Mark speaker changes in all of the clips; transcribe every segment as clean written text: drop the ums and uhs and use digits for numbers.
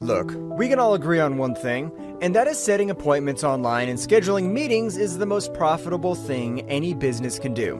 Speaker 1: Look, we can all agree on one thing, and that is setting appointments online and scheduling meetings is the most profitable thing any business can do.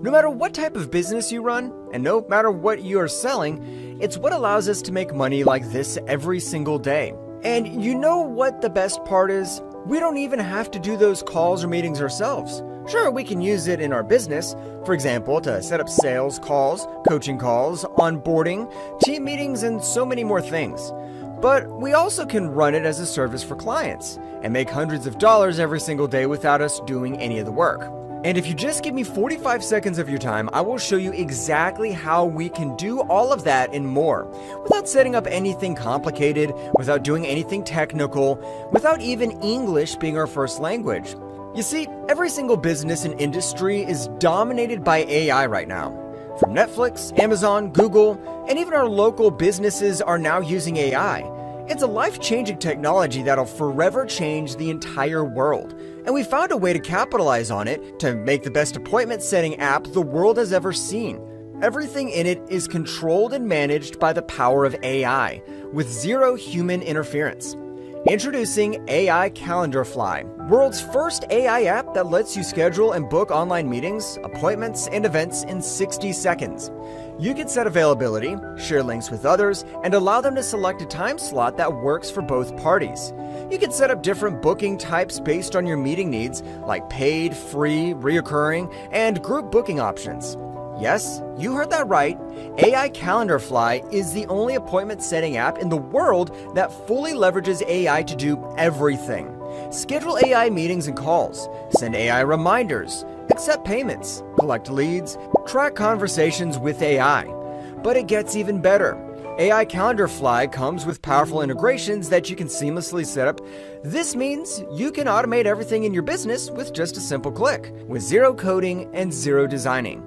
Speaker 1: No matter what type of business you run, and no matter what you are selling, it's what allows us to make money like this every single day. And you know what the best part is? We don't even have to do those calls or meetings ourselves. Sure, we can use it in our business, for example, to set up sales calls, coaching calls, onboarding, team meetings, and so many more things. But we also can run it as a service for clients and make hundreds of dollars every single day without us doing any of the work. And if you just give me 45 seconds of your time, I will show you exactly how we can do all of that and more without setting up anything complicated, without doing anything technical, without even English being our first language. You see, every single business and industry is dominated by AI right now. From Netflix, Amazon, Google, and even our local businesses are now using AI. It's a life-changing technology that'll forever change the entire world. And we found a way to capitalize on it to make the best appointment-setting app the world has ever seen. Everything in it is controlled and managed by the power of AI, with zero human interference. Introducing AI Calendarfly, world's first AI app that lets you schedule and book online meetings, appointments, and events in 60 seconds. You can set availability, share links with others, and allow them to select a time slot that works for both parties. You can set up different booking types based on your meeting needs, like paid, free, reoccurring, and group booking options. Yes, you heard that right. AI Calendarfly is the only appointment setting app in the world that fully leverages AI to do everything. Schedule AI meetings and calls, send AI reminders, accept payments, collect leads, track conversations with AI. But it gets even better. AI Calendarfly comes with powerful integrations that you can seamlessly set up. This means you can automate everything in your business with just a simple click, with zero coding and zero designing.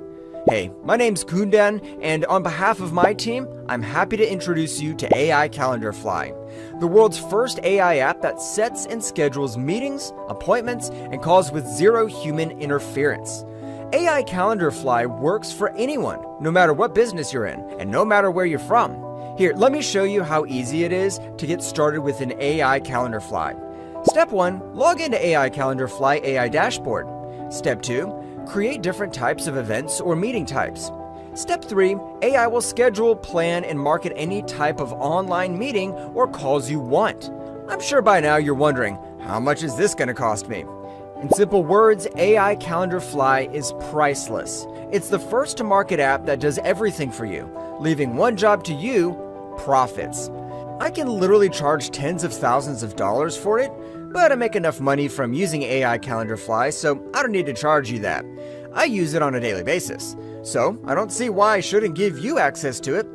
Speaker 1: Hey, my name's Kundan, and on behalf of my team, I'm happy to introduce you to AI Calendarfly, the world's first AI app that sets and schedules meetings, appointments, and calls with zero human interference. AI Calendarfly works for anyone, no matter what business you're in, and no matter where you're from. Here, let me show you how easy it is to get started with an AI Calendarfly. Step 1, log into AI Calendarfly AI dashboard. Step 2, create different types of events or meeting types. Step 3, AI will schedule, plan, and market any type of online meeting or calls you want. I'm sure by now you're wondering, how much is this going to cost me? In simple words, AI Calendarfly is priceless. It's the first to market app that does everything for you, leaving one job to you: profits. I can literally charge tens of thousands of dollars for it, but I make enough money from using AI Calendarfly, so I don't need to charge you that. I use it on a daily basis, so I don't see why I shouldn't give you access to it.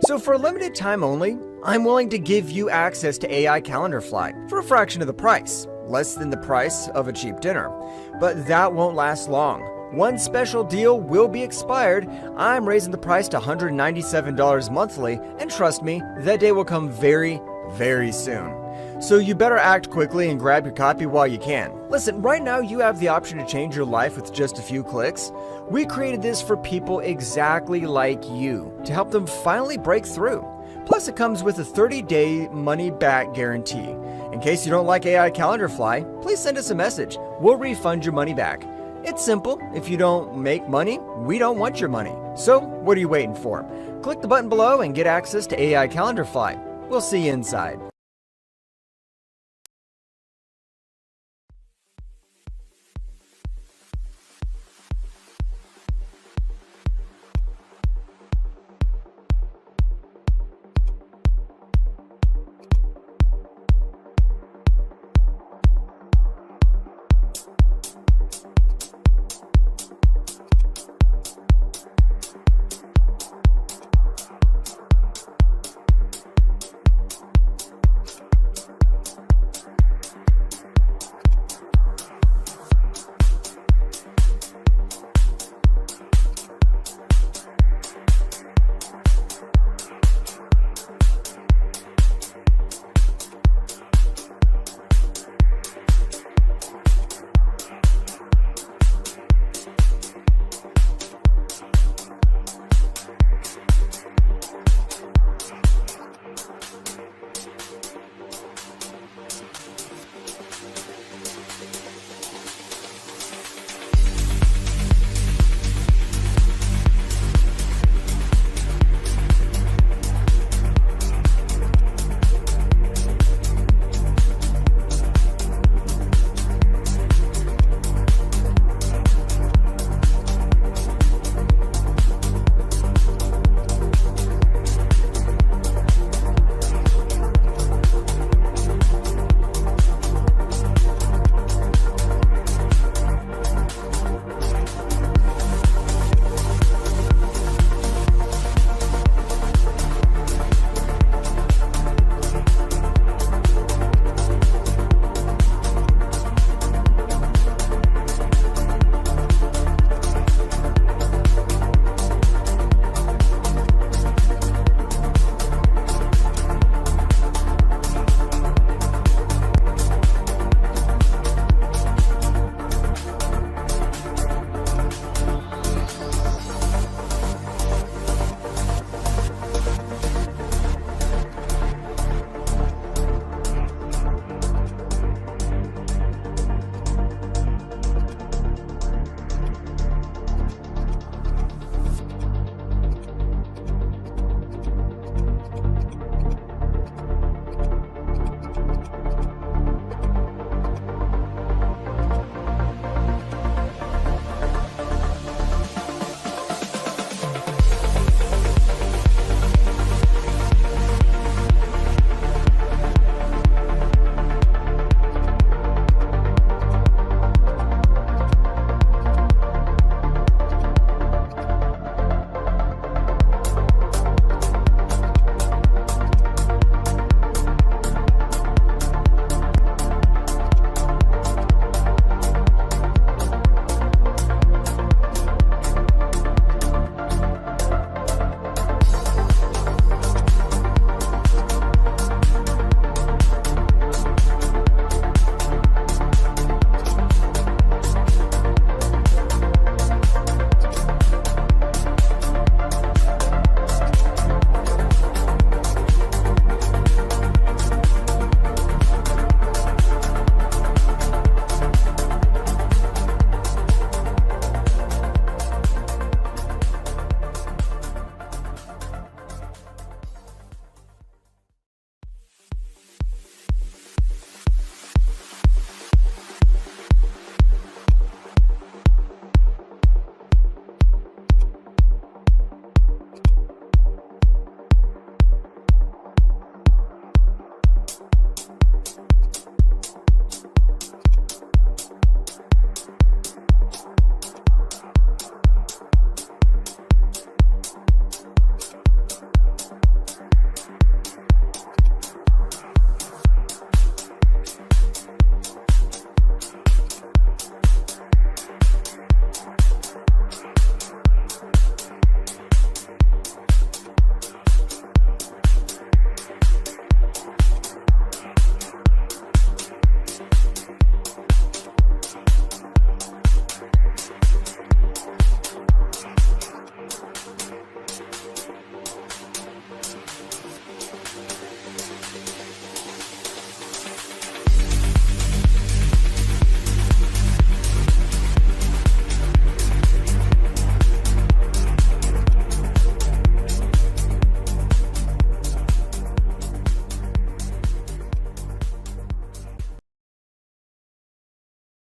Speaker 1: So for a limited time only, I'm willing to give you access to AI Calendarfly for a fraction of the price, less than the price of a cheap dinner. But that won't last long. One special deal will be expired. I'm raising the price to $197 monthly, and trust me, that day will come very, very soon. So you better act quickly and grab your copy while you can. Listen, right now you have the option to change your life with just a few clicks. We created this for people exactly like you, to help them finally break through. Plus it comes with a 30-day money-back guarantee. In case you don't like AI Calendarfly, please send us a message. We'll refund your money back. It's simple. If you don't make money, we don't want your money. So what are you waiting for? Click the button below and get access to AI Calendarfly. We'll see you inside.